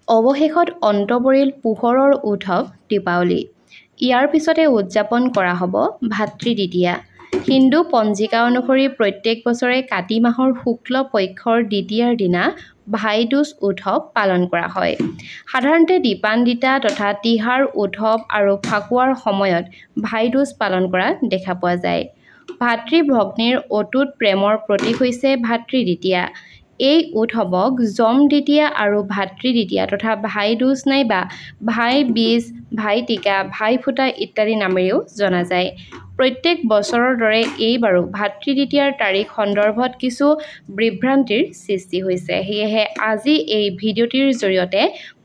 অৱশেষত অন্ত পৰিল পোহৰৰ উৎসৱ দীপাৱলী। ইয়াৰ পিছতে উদযাপন কৰা হ'ব ভাতৃ দ্বিতীয়া। হিন্দু পঞ্জিকা অনুসৰি প্ৰত্যেক বছৰে কাতি মাহৰ শুক্ল পক্ষৰ দ্বিতীয়াৰ দিনা ভাই দুজ উৎসৱ পালন কৰা হয়। সাধাৰণতে দীপান্বিতা তথা তিহাৰ উৎসৱ আৰু ফাকুৱাৰ সময়ত ভাই দুজ পালন কৰা দেখা পোৱা যায়। ভাতৃ ভগ্নীৰ অটুট প্ৰেমৰ প্ৰতীক হৈছে ভাতৃ দ্বিতীয়া। এই উৎসৱক যম দ্বিতীয়া আৰু ভাতৃ দ্বিতীয়া তথা ভাই দুজ নাইবা ভাই বীজ, ভাই টিকা, ভাই ফুটা ইত্যাদি নামেৰেও জনা যায়। প্ৰত্যেক বছৰৰ দৰে এইবাৰো ভাতৃ দ্বিতীয়াৰ তাৰিখ সন্দৰ্ভত কিছু বিভ্ৰান্তিৰ সৃষ্টি হৈছে। সেয়েহে আজি এই ভিডিঅ'টিৰ জৰিয়তে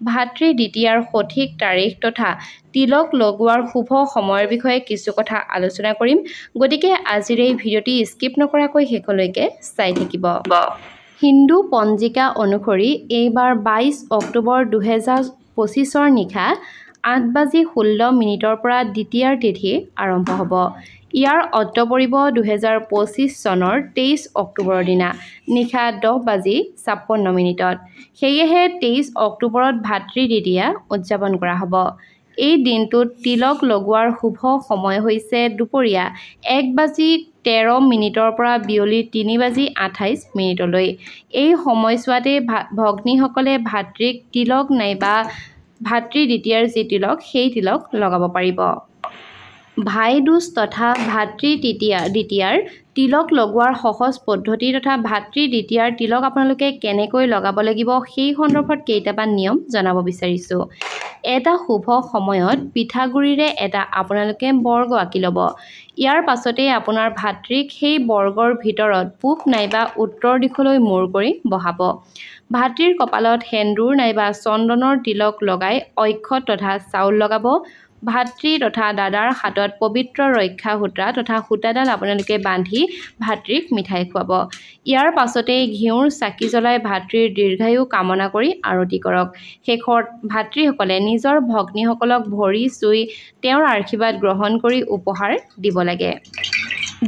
ভাতৃ দ্বিতীয়াৰ সঠিক তাৰিখ তথা তিলক লগোৱাৰ শুভ সময়ৰ বিষয়ে কিছু কথা আলোচনা কৰিম। গতিকে আজিৰ এই ভিডিঅ'টি স্কিপ নকৰাকৈ শেষলৈকে চাই থাকিব। হিন্দু পঞ্জিকা অনুসৰি এইবাৰ 22 অক্টোবৰ 2025 নিশা 8:16 পৰা দ্বিতীয়াৰ তিথি আৰম্ভ হ'ব। ইয়াৰ অন্ত পৰিব 2025 চনৰ 23 অক্টোবৰৰ দিনা নিশা 10:56। সেয়েহে 23 অক্টোবৰত ভাতৃ দ্বিতীয়া উদযাপন কৰা হ'ব। এই দিনটোত তিলক লগোৱাৰ শুভ সময় হৈছে দুপৰীয়া 1:13 পৰা বিয়লি 3:28। এই সময়ছোৱাতে ভগ্নীসকলে ভাতৃক তিলক নাইবা ভাতৃ দ্বিতীয়াৰ যি তিলক সেই তিলক লগাব পাৰিব। ভাই দুজ তথা ভাতৃ দ্বিতীয়াৰ তিলক লগোৱাৰ সহজ পদ্ধতি তথা ভাতৃ দ্বিতীয়াৰ তিলক আপোনালোকে কেনেকৈ লগাব লাগিব সেই সন্দৰ্ভত কেইটামান নিয়ম জনাব বিচাৰিছোঁ। এটা শুভ সময়ত পিঠাগুড়িৰে এটা আপোনালোকে বৰ্গ আঁকি ল'ব। ইয়াৰ পাছতে আপোনাৰ ভাতৃক সেই বৰ্গৰ ভিতৰত পূব নাইবা উত্তৰ দিশলৈ মূৰ কৰি বহাব। ভাতৃৰ কপালত সেন্দুৰ নাইবা চন্দনৰ তিলক লগাই অক্ষত তথা চাউল লগাব। ভাতৃ তথা দাদাৰ হাতত পবিত্ৰ ৰক্ষা সূতা তথা সূতাডাল আপোনালোকে বান্ধি ভাতৃক মিঠাই খুৱাব। ইয়াৰ পাছতে ঘিউৰ চাকি জ্বলাই ভাতৃৰ দীৰ্ঘায়ু কামনা কৰি আৰতি কৰক। শেষত ভাতৃসকলে নিজৰ ভগ্নীসকলক ভৰি চুই তেওঁৰ আশীৰ্বাদ গ্ৰহণ কৰি উপহাৰ দিব লাগে।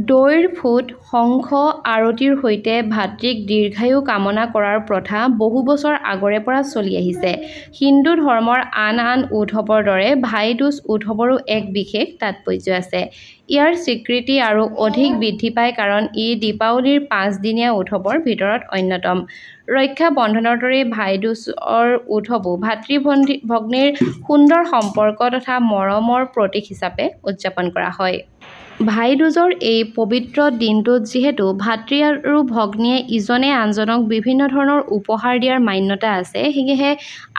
দৈৰ ফুট, শংখ আৰতিৰ সৈতে ভাতৃক দীৰ্ঘায়ু কামনা কৰাৰ প্ৰথা বহু বছৰ আগৰে পৰা চলি আহিছে। হিন্দু ধৰ্মৰ আন আন উৎসৱৰ দৰে ভাই দুজ উৎসৱৰো এক বিশেষ তাৎপৰ্য আছে। ইয়াৰ স্বীকৃতি আৰু অধিক বৃদ্ধি পায় কাৰণ ই দীপাৱলীৰ 5 দিনীয়া উৎসৱৰ ভিতৰত অন্যতম। ৰক্ষা বন্ধনৰ দৰে ভাই দুজৰ উৎসৱো ভাতৃ ভগ্নীৰ সুন্দৰ সম্পৰ্ক তথা মৰমৰ প্ৰতীক হিচাপে উদযাপন কৰা হয়। ভাই দুজৰ এই পবিত্ৰ দিনটোত যিহেতু ভাতৃ আৰু ভগ্নীয়ে ইজনে আনজনক বিভিন্ন ধৰণৰ উপহাৰ দিয়াৰ মান্যতা আছে, সেয়েহে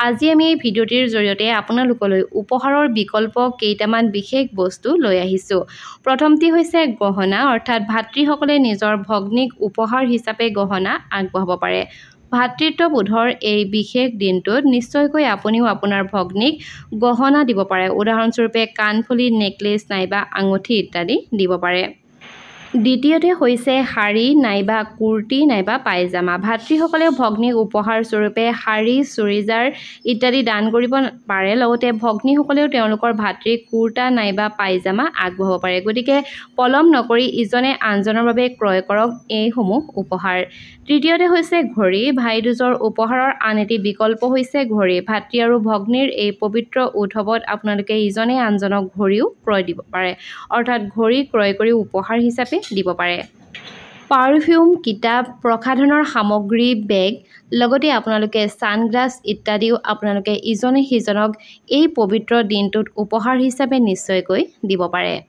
আজি আমি এই ভিডিঅ'টিৰ জৰিয়তে আপোনালোকলৈ উপহাৰৰ বিকল্প কেইটামান বিশেষ বস্তু লৈ আহিছোঁ। প্ৰথমটি হৈছে গহনা, অৰ্থাৎ ভাতৃসকলে নিজৰ ভগ্নীক উপহাৰ হিচাপে গহনা আগবঢ়াব পাৰে। ভাতৃত্ববোধৰ এই বিশেষ দিনটোত নিশ্চয়কৈ আপুনিও আপোনাৰ ভগ্নীক গহনা দিব পাৰে। উদাহৰণস্বৰূপে কাণফুলি, নেকলেছ নাইবা আঙুঠি ইত্যাদি দিব পাৰে। দ্বিতীয়তে হৈছে শাৰী নাইবা কুৰ্তি নাইবা পায়জামা। ভাতৃসকলেও ভগ্নীক উপহাৰ স্বৰূপে শাৰী, চুৰিজাৰ ইত্যাদি দান কৰিব পাৰে। লগতে ভগ্নীসকলেও তেওঁলোকৰ ভাতৃক কুৰ্তা নাইবা পায়জামা আগবঢ়াব পাৰে। গতিকে পলম নকৰি ইজনে আনজনৰ বাবে ক্ৰয় কৰক এইসমূহ উপহাৰ। তৃতীয়তে হৈছে ঘড়ী। ভাই দুজৰ উপহাৰৰ আন এটি বিকল্প হৈছে ঘড়ী। ভাতৃ আৰু ভগ্নীৰ এই পবিত্ৰ উৎসৱত আপোনালোকে ইজনে আনজনক ঘড়ীও ক্ৰয় দিব পাৰে, অৰ্থাৎ ঘড়ী ক্ৰয় কৰি উপহাৰ হিচাপে দিব পাৰে। পাৰফিউম, কিতাপ, প্ৰসাধনৰ সামগ্ৰী, বেগ, লগতে আপোনালোকে ছানগ্লাছ ইত্যাদিও আপোনালোকে ইজনে সিজনক এই পবিত্ৰ দিনটোত উপহাৰ হিচাপে নিশ্চয়কৈ দিব পাৰে।